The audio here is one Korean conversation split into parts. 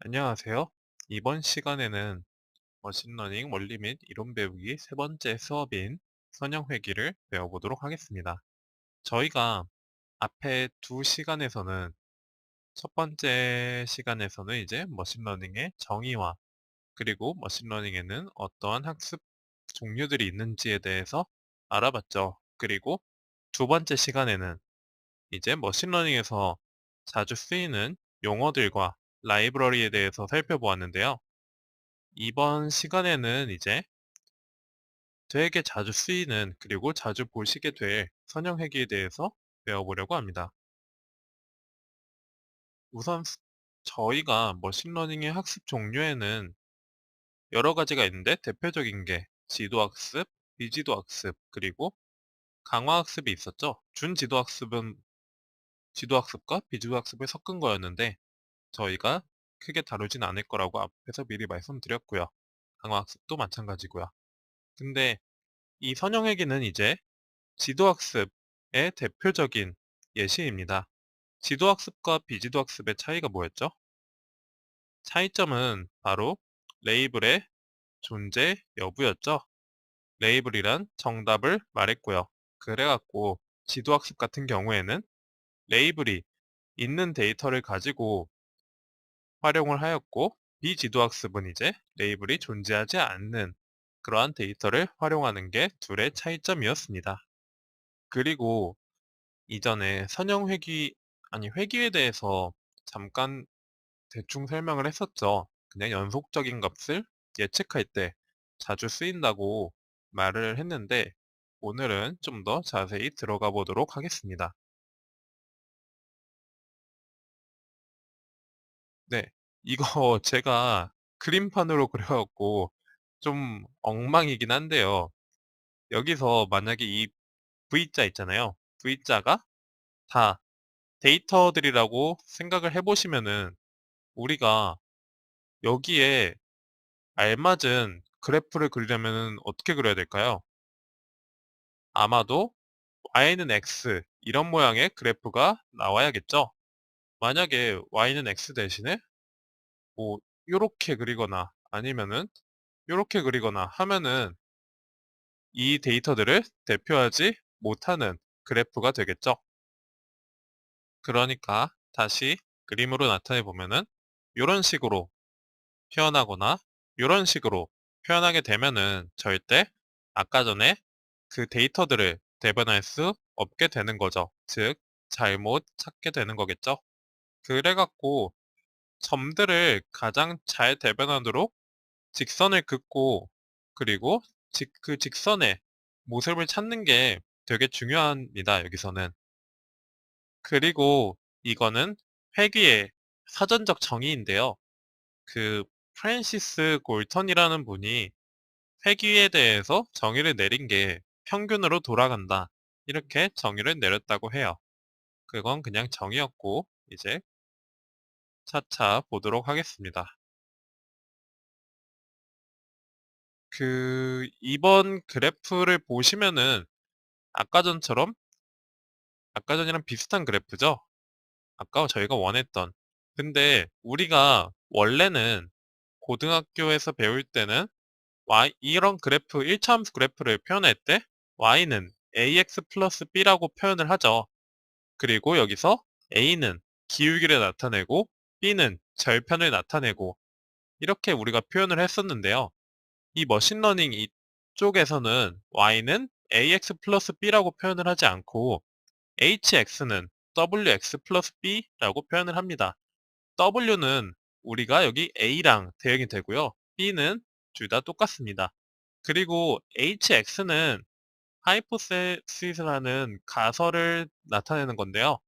안녕하세요. 이번 시간에는 머신러닝 원리 및 이론 배우기 세 번째 수업인 선형회귀를 배워보도록 하겠습니다. 저희가 앞에 두 시간에서는 첫 번째 시간에서는 이제 머신러닝의 정의와 그리고 머신러닝에는 어떠한 학습 종류들이 있는지에 대해서 알아봤죠. 그리고 두 번째 시간에는 이제 머신러닝에서 자주 쓰이는 용어들과 라이브러리에 대해서 살펴보았는데요. 이번 시간에는 이제 되게 자주 쓰이는 그리고 자주 보시게 될 선형회귀에 대해서 배워보려고 합니다. 우선 저희가 머신러닝의 학습 종류에는 여러 가지가 있는데 대표적인 게 지도학습, 비지도학습, 그리고 강화학습이 있었죠. 준지도학습은 지도학습과 비지도학습을 섞은 거였는데 저희가 크게 다루진 않을 거라고 앞에서 미리 말씀드렸고요. 강화학습도 마찬가지고요. 근데 이 선형회귀는 이제 지도학습의 대표적인 예시입니다. 지도학습과 비지도학습의 차이가 뭐였죠? 차이점은 바로 레이블의 존재 여부였죠. 레이블이란 정답을 말했고요. 그래갖고 지도학습 같은 경우에는 레이블이 있는 데이터를 가지고 활용을 하였고, 비지도학습은 이제 레이블이 존재하지 않는 그러한 데이터를 활용하는 게 둘의 차이점이었습니다. 그리고 이전에 선형회귀, 아니 회귀에 대해서 잠깐 대충 설명을 했었죠. 그냥 연속적인 값을 예측할 때 자주 쓰인다고 말을 했는데 오늘은 좀 더 자세히 들어가 보도록 하겠습니다. 네. 이거 제가 그림판으로 그려갖고 좀 엉망이긴 한데요. 여기서 만약에 이 V자 있잖아요. V자가 다 데이터들이라고 생각을 해보시면은 우리가 여기에 알맞은 그래프를 그리려면 어떻게 그려야 될까요? 아마도 y는 x 이런 모양의 그래프가 나와야겠죠? 만약에 y는 x 대신에 뭐 요렇게 그리거나 아니면은 요렇게 그리거나 하면은 이 데이터들을 대표하지 못하는 그래프가 되겠죠? 그러니까 다시 그림으로 나타내 보면은 요런 식으로 표현하거나 요런 식으로 표현하게 되면은 절대 아까 전에 그 데이터들을 대변할 수 없게 되는 거죠. 즉, 잘못 찾게 되는 거겠죠. 그래갖고 점들을 가장 잘 대변하도록 직선을 긋고 그리고 그 직선의 모습을 찾는 게 되게 중요합니다. 여기서는. 그리고 이거는 회귀의 사전적 정의인데요. 그 프랜시스 골턴이라는 분이 회귀에 대해서 정의를 내린 게 평균으로 돌아간다. 이렇게 정의를 내렸다고 해요. 그건 그냥 정의였고, 이제 차차 보도록 하겠습니다. 이번 그래프를 보시면은 아까 전처럼, 아까 전이랑 비슷한 그래프죠? 아까 저희가 원했던. 근데 우리가 원래는 고등학교에서 배울 때는 이런 그래프, 1차 함수 그래프를 표현할 때 y는 ax 플러스 b라고 표현을 하죠. 그리고 여기서 a는 기울기를 나타내고 b는 절편을 나타내고 이렇게 우리가 표현을 했었는데요. 이 머신러닝 이쪽에서는 y는 ax 플러스 b라고 표현을 하지 않고 hx는 wx 플러스 b라고 표현을 합니다. w는 우리가 여기 a랑 대응이 되고요. b는 둘 다 똑같습니다. 그리고 hx는 하이포세시스라는 가설을 나타내는 건데요.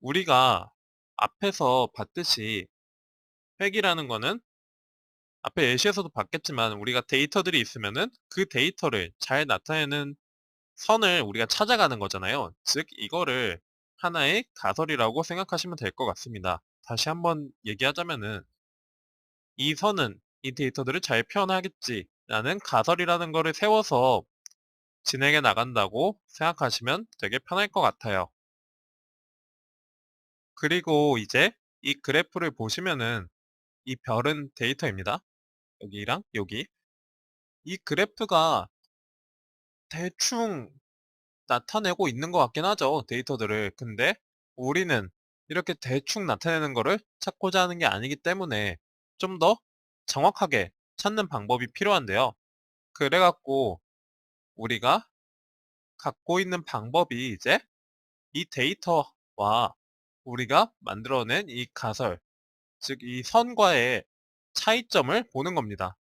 우리가 앞에서 봤듯이 획이라는 거는 앞에 예시에서도 봤겠지만 우리가 데이터들이 있으면은 그 데이터를 잘 나타내는 선을 우리가 찾아가는 거잖아요. 즉 이거를 하나의 가설이라고 생각하시면 될 것 같습니다. 다시 한번 얘기하자면은 이 선은 이 데이터들을 잘 표현하겠지라는 가설이라는 거를 세워서 진행해 나간다고 생각하시면 되게 편할 것 같아요. 그리고 이제 이 그래프를 보시면은 이 별은 데이터입니다. 여기랑 여기. 이 그래프가 대충 나타내고 있는 것 같긴 하죠, 데이터들을. 근데 우리는 이렇게 대충 나타내는 거를 찾고자 하는 게 아니기 때문에 좀 더 정확하게 찾는 방법이 필요한데요. 그래갖고 우리가 갖고 있는 방법이 이제 이 데이터와 우리가 만들어낸 이 가설, 즉 이 선과의 차이점을 보는 겁니다.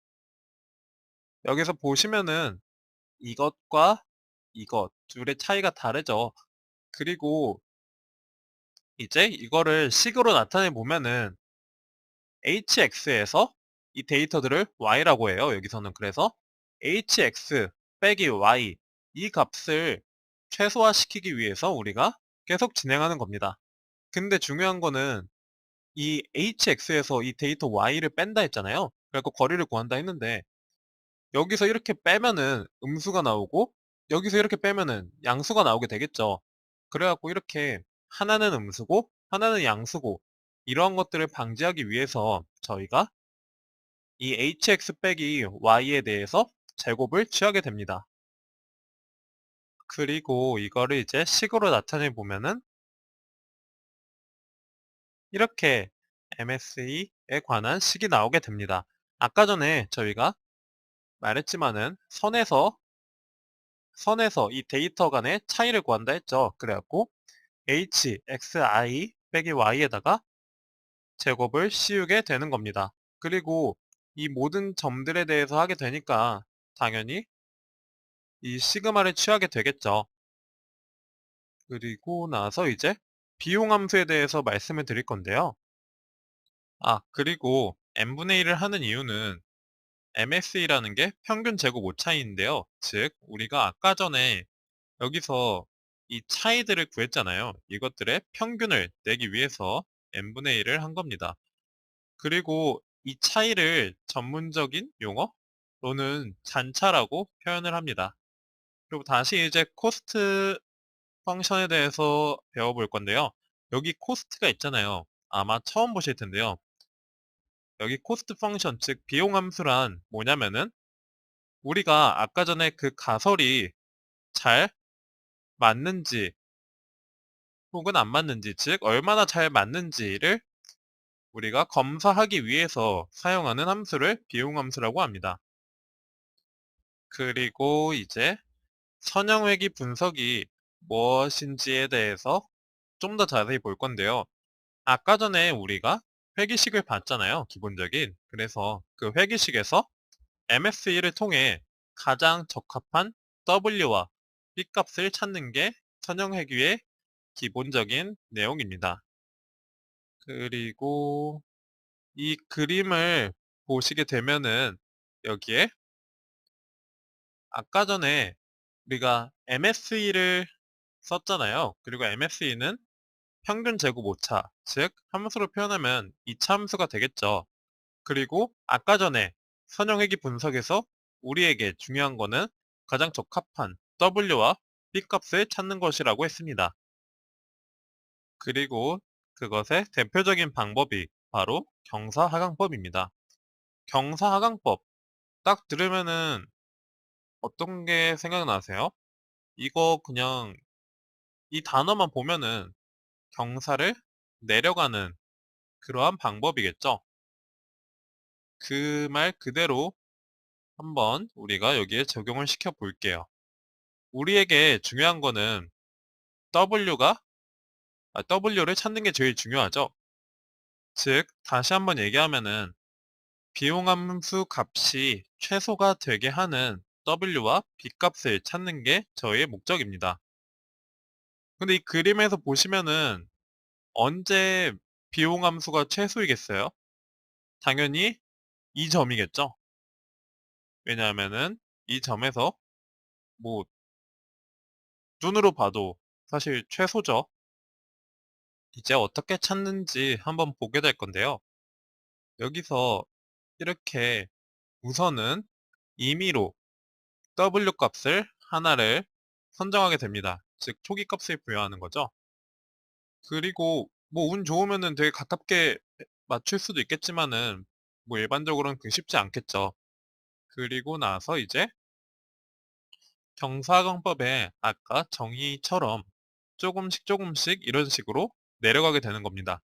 여기서 보시면은 이것과 이것 둘의 차이가 다르죠. 그리고 이제 이거를 식으로 나타내 보면은 hx에서 이 데이터들을 y라고 해요. 여기서는 그래서 hx 빼기 y 이 값을 최소화시키기 위해서 우리가 계속 진행하는 겁니다. 근데 중요한 거는 이 hx에서 이 데이터 y를 뺀다 했잖아요. 그래서 거리를 구한다 했는데 여기서 이렇게 빼면은 음수가 나오고 여기서 이렇게 빼면은 양수가 나오게 되겠죠. 그래갖고 이렇게 하나는 음수고 하나는 양수고 이러한 것들을 방지하기 위해서 저희가 이 hx 빼기 y에 대해서 제곱을 취하게 됩니다. 그리고 이거를 이제 식으로 나타내 보면은 이렇게 MSE에 관한 식이 나오게 됩니다. 아까 전에 저희가 말했지만은 선에서 이 데이터 간의 차이를 구한다 했죠. 그래갖고 hxi 빼기 y에다가 제곱을 씌우게 되는 겁니다. 그리고 이 모든 점들에 대해서 하게 되니까 당연히 이 시그마를 취하게 되겠죠. 그리고 나서 이제 비용함수에 대해서 말씀을 드릴 건데요. 그리고 n분의 1을 하는 이유는 MSE라는 게 평균 제곱 오차인데요. 즉 우리가 아까 전에 여기서 이 차이들을 구했잖아요. 이것들의 평균을 내기 위해서 n분의 1을 한 겁니다. 그리고 이 차이를 전문적인 용어로는 잔차라고 표현을 합니다. 그리고 다시 이제 코스트 펑션에 대해서 배워볼 건데요. 여기 코스트가 있잖아요. 아마 처음 보실 텐데요. 여기 코스트 펑션, 즉 비용 함수란 뭐냐면은 우리가 아까 전에 그 가설이 잘 맞는지 혹은 안 맞는지, 즉 얼마나 잘 맞는지를 우리가 검사하기 위해서 사용하는 함수를 비용 함수라고 합니다. 그리고 이제 선형회귀 분석이 무엇인지에 대해서 좀 더 자세히 볼 건데요. 아까 전에 우리가 회귀식을 봤잖아요. 기본적인. 그래서 그 회귀식에서 MSE를 통해 가장 적합한 W와 B 값을 찾는 게 선형회귀의 기본적인 내용입니다. 그리고 이 그림을 보시게 되면은 여기에 아까 전에 우리가 MSE를 썼잖아요. 그리고 MSE는 평균 제곱 오차, 즉 함수로 표현하면 이차 함수가 되겠죠. 그리고 아까 전에 선형회귀 분석에서 우리에게 중요한 거는 가장 적합한 W와 B 값을 찾는 것이라고 했습니다. 그리고 그것의 대표적인 방법이 바로 경사하강법입니다. 경사하강법 딱 들으면은 어떤 게 생각나세요? 이거 그냥 이 단어만 보면은 경사를 내려가는 그러한 방법이겠죠. 그 말 그대로 한번 우리가 여기에 적용을 시켜 볼게요. 우리에게 중요한 거는 W를 찾는 게 제일 중요하죠. 즉, 다시 한번 얘기하면은 비용함수 값이 최소가 되게 하는 W와 B 값을 찾는 게 저희의 목적입니다. 근데 이 그림에서 보시면은 언제 비용함수가 최소이겠어요? 당연히 이 점이겠죠? 왜냐하면은 이 점에서 뭐 눈으로 봐도 사실 최소죠. 이제 어떻게 찾는지 한번 보게 될 건데요. 여기서 이렇게 우선은 임의로 W 값을 하나를 선정하게 됩니다. 즉 초기 값을 부여하는 거죠. 그리고 뭐 운 좋으면은 되게 가깝게 맞출 수도 있겠지만은 뭐 일반적으로는 쉽지 않겠죠. 그리고 나서 이제 경사광법에 아까 정의처럼 조금씩 조금씩 이런 식으로 내려가게 되는 겁니다.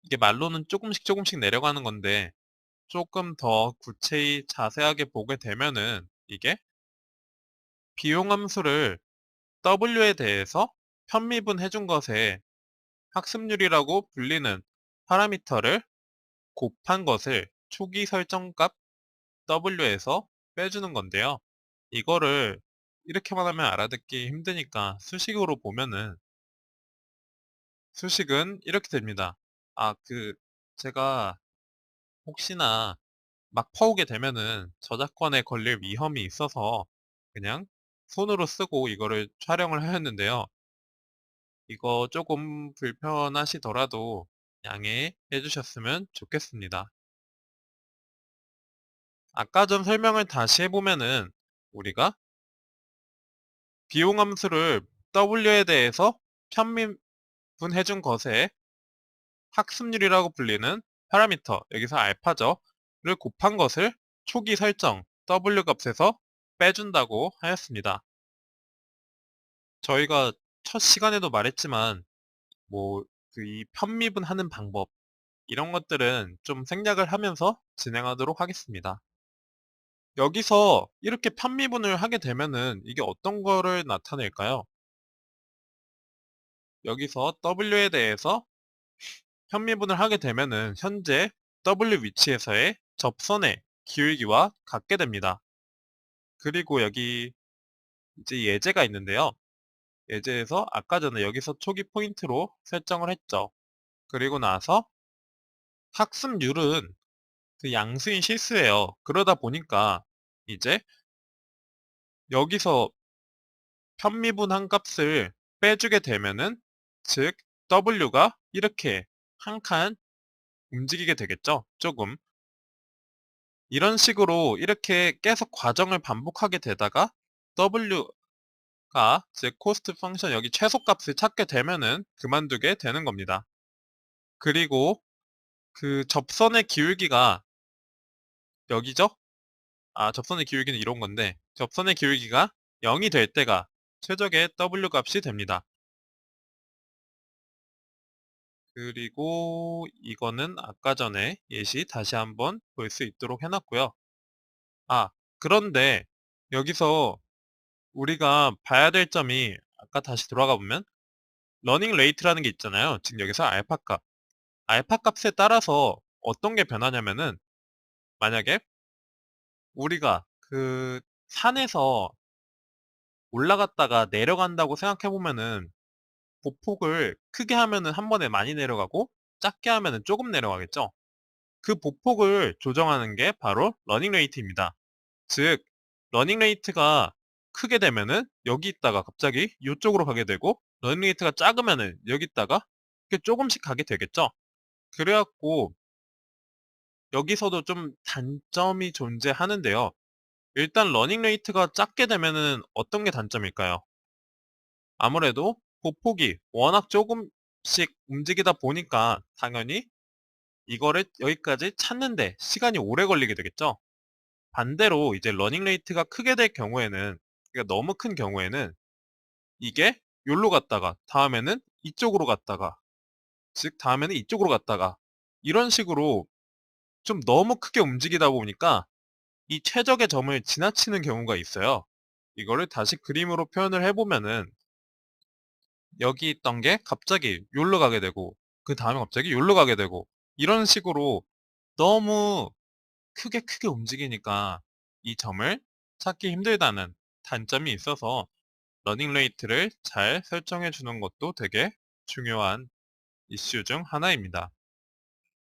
이게 말로는 조금씩 조금씩 내려가는 건데 조금 더 구체히 자세하게 보게 되면은 이게 비용 함수를 W에 대해서 편미분해 준 것에 학습률이라고 불리는 파라미터를 곱한 것을 초기 설정값 W에서 빼주는 건데요. 이거를 이렇게만 하면 알아듣기 힘드니까 수식으로 보면은 수식은 이렇게 됩니다. 제가 혹시나 막 퍼오게 되면은 저작권에 걸릴 위험이 있어서 그냥 손으로 쓰고 이거를 촬영을 하였는데요. 이거 조금 불편하시더라도 양해해 주셨으면 좋겠습니다. 아까 전 설명을 다시 해보면은 우리가 비용 함수를 W에 대해서 편미분해준 것에 학습률이라고 불리는 파라미터, 여기서 알파죠, 를 곱한 것을 초기 설정 W 값에서 빼준다고 하였습니다. 저희가 첫 시간에도 말했지만 뭐 이 편미분하는 방법 이런 것들은 좀 생략을 하면서 진행하도록 하겠습니다. 여기서 이렇게 편미분을 하게 되면은 이게 어떤 거를 나타낼까요? 여기서 W에 대해서 편미분을 하게 되면은 현재 W 위치에서의 접선의 기울기와 같게 됩니다. 그리고 여기 이제 예제가 있는데요. 예제에서 아까 전에 여기서 초기 포인트로 설정을 했죠. 그리고 나서 학습률은 그 양수인 실수예요. 그러다 보니까 이제 여기서 편미분한 값을 빼주게 되면은 즉 W가 이렇게 한 칸 움직이게 되겠죠. 조금. 이런 식으로 이렇게 계속 과정을 반복하게 되다가 W가 즉 코스트 펑션 여기 최소값을 찾게 되면은 그만두게 되는 겁니다. 그리고 그 접선의 기울기가 여기죠? 접선의 기울기는 이런 건데 접선의 기울기가 0이 될 때가 최적의 W 값이 됩니다. 그리고 이거는 아까 전에 예시 다시 한번 볼 수 있도록 해놨고요. 아, 그런데 여기서 우리가 봐야 될 점이 아까 다시 돌아가 보면 러닝 레이트라는 게 있잖아요. 지금 여기서 알파 값. 알파 값에 따라서 어떤 게 변하냐면은 만약에 우리가 그 산에서 올라갔다가 내려간다고 생각해 보면은 보폭을 크게 하면은 한 번에 많이 내려가고 작게 하면은 조금 내려가겠죠. 그 보폭을 조정하는 게 바로 러닝 레이트입니다. 즉 러닝 레이트가 크게 되면은 여기 있다가 갑자기 이쪽으로 가게 되고 러닝 레이트가 작으면은 여기 있다가 이렇게 조금씩 가게 되겠죠. 그래갖고 여기서도 좀 단점이 존재하는데요. 일단 러닝 레이트가 작게 되면은 어떤 게 단점일까요? 아무래도 보폭이 워낙 조금씩 움직이다 보니까 당연히 이거를 여기까지 찾는데 시간이 오래 걸리게 되겠죠. 반대로 이제 러닝 레이트가 크게 될 경우에는, 그러니까 너무 큰 경우에는 이게 여기로 갔다가 다음에는 이쪽으로 갔다가 즉 다음에는 이쪽으로 갔다가 이런 식으로 좀 너무 크게 움직이다 보니까 이 최적의 점을 지나치는 경우가 있어요. 이거를 다시 그림으로 표현을 해보면은 여기 있던 게 갑자기 여기로 가게 되고 그 다음에 갑자기 여기로 가게 되고 이런 식으로 너무 크게 크게 움직이니까 이 점을 찾기 힘들다는 단점이 있어서 러닝 레이트를 잘 설정해 주는 것도 되게 중요한 이슈 중 하나입니다.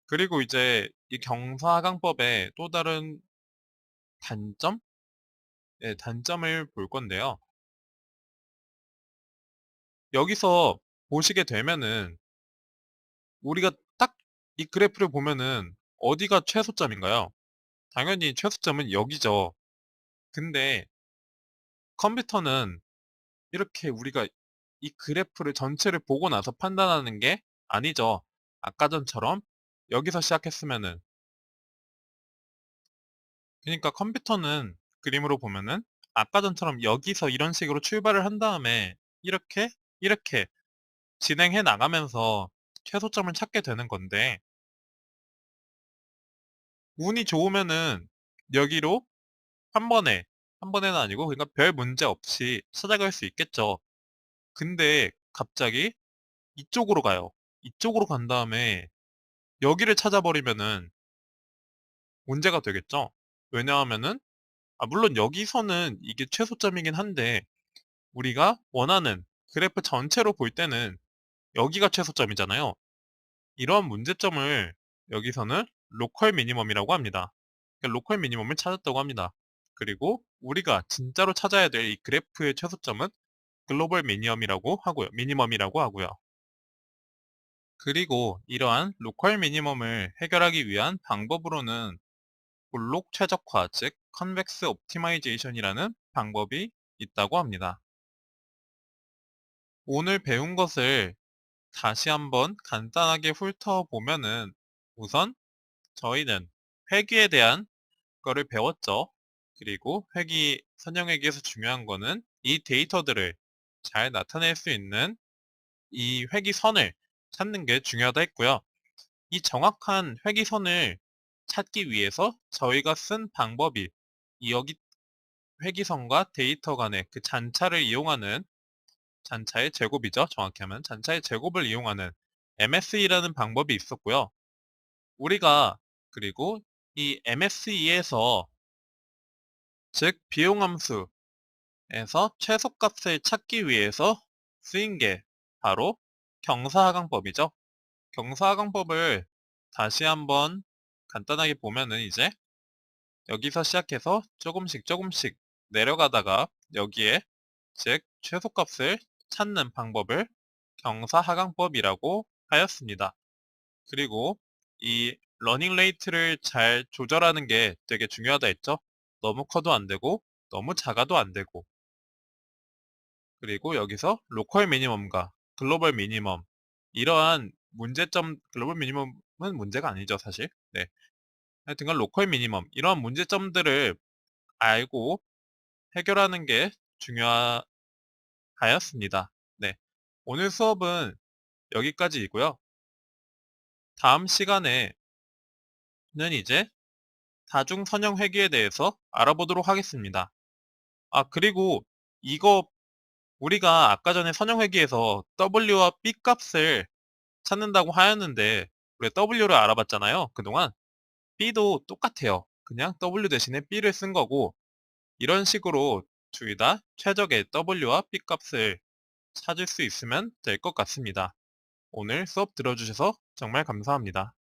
그리고 이제 이 경사강법의 또 다른 단점? 네, 단점을 볼 건데요. 여기서 보시게 되면은 우리가 딱 이 그래프를 보면은 어디가 최소점인가요? 당연히 최소점은 여기죠. 근데 컴퓨터는 이렇게 우리가 이 그래프를 전체를 보고 나서 판단하는 게 아니죠. 아까 전처럼 여기서 시작했으면은 그러니까 컴퓨터는 그림으로 보면은 아까 전처럼 여기서 이런 식으로 출발을 한 다음에 이렇게, 이렇게 진행해 나가면서 최소점을 찾게 되는 건데, 운이 좋으면은 여기로 한 번에, 한 번에는 아니고, 그러니까 별 문제 없이 찾아갈 수 있겠죠. 근데 갑자기 이쪽으로 가요. 이쪽으로 간 다음에 여기를 찾아버리면은 문제가 되겠죠. 왜냐하면은, 물론 여기서는 이게 최소점이긴 한데, 우리가 원하는 그래프 전체로 볼 때는 여기가 최소점이잖아요. 이런 문제점을 여기서는 로컬 미니멈이라고 합니다. 그러니까 로컬 미니멈을 찾았다고 합니다. 그리고 우리가 진짜로 찾아야 될 이 그래프의 최소점은 글로벌 미니멈이라고 하고요. 그리고 이러한 로컬 미니멈을 해결하기 위한 방법으로는 볼록 최적화, 즉 컨벡스 옵티마이제이션이라는 방법이 있다고 합니다. 오늘 배운 것을 다시 한번 간단하게 훑어보면은 우선 저희는 회귀에 대한 거를 배웠죠. 그리고 선형회귀에서 중요한 거는 이 데이터들을 잘 나타낼 수 있는 이 회귀선을 찾는 게 중요하다 했고요. 이 정확한 회귀선을 찾기 위해서 저희가 쓴 방법이 이 여기 회귀선과 데이터 간의 그 잔차를 이용하는 잔차의 제곱이죠. 정확히 하면 잔차의 제곱을 이용하는 MSE라는 방법이 있었고요. 우리가 그리고 이 MSE에서 즉 비용함수에서 최소값을 찾기 위해서 쓰인 게 바로 경사하강법이죠. 경사하강법을 다시 한번 간단하게 보면은 이제 여기서 시작해서 조금씩 조금씩 내려가다가 여기에 즉 최소값을 찾는 방법을 경사하강법이라고 하였습니다. 그리고 이 러닝 레이트를 잘 조절하는 게 되게 중요하다 했죠. 너무 커도 안 되고 너무 작아도 안 되고, 그리고 여기서 로컬 미니멈과 글로벌 미니멈, 이러한 문제점, 글로벌 미니멈은 문제가 아니죠 사실. 네, 하여튼간 로컬 미니멈 이러한 문제점들을 알고 해결하는 게 중요하였습니다. 네, 오늘 수업은 여기까지이고요. 다음 시간에는 이제 다중 선형 회귀에 대해서 알아보도록 하겠습니다. 그리고 이거 우리가 아까 전에 선형 회귀에서 W와 B 값을 찾는다고 하였는데 우리가 W를 알아봤잖아요. 그동안 B도 똑같아요. 그냥 W 대신에 B를 쓴 거고, 이런 식으로 둘 다 최적의 W와 B 값을 찾을 수 있으면 될 것 같습니다. 오늘 수업 들어주셔서 정말 감사합니다.